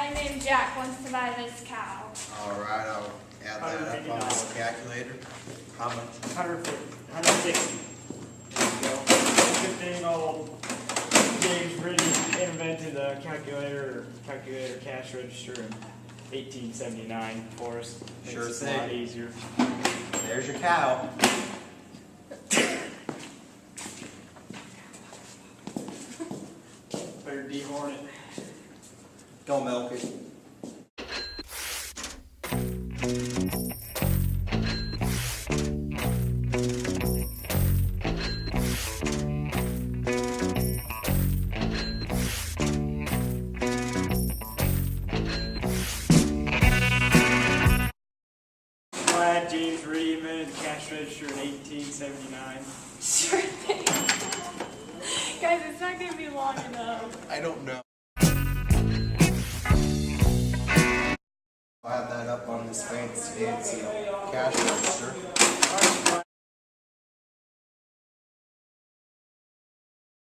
guy named Jack wants to buy this cow. All right, I'll add that up on this calculator. How much? 160. There you go. Good thing old James Riddy invented the calculator cash register in 1879 for us. Sure Makes it thing. a lot easier. There's your cow. Better dehorn it. Go milk it. Glad James Riddy invented the cash register in 1879. Sure thing. Guys, it's not going to be long enough. I don't know. I'll add that up on this fancy cash register.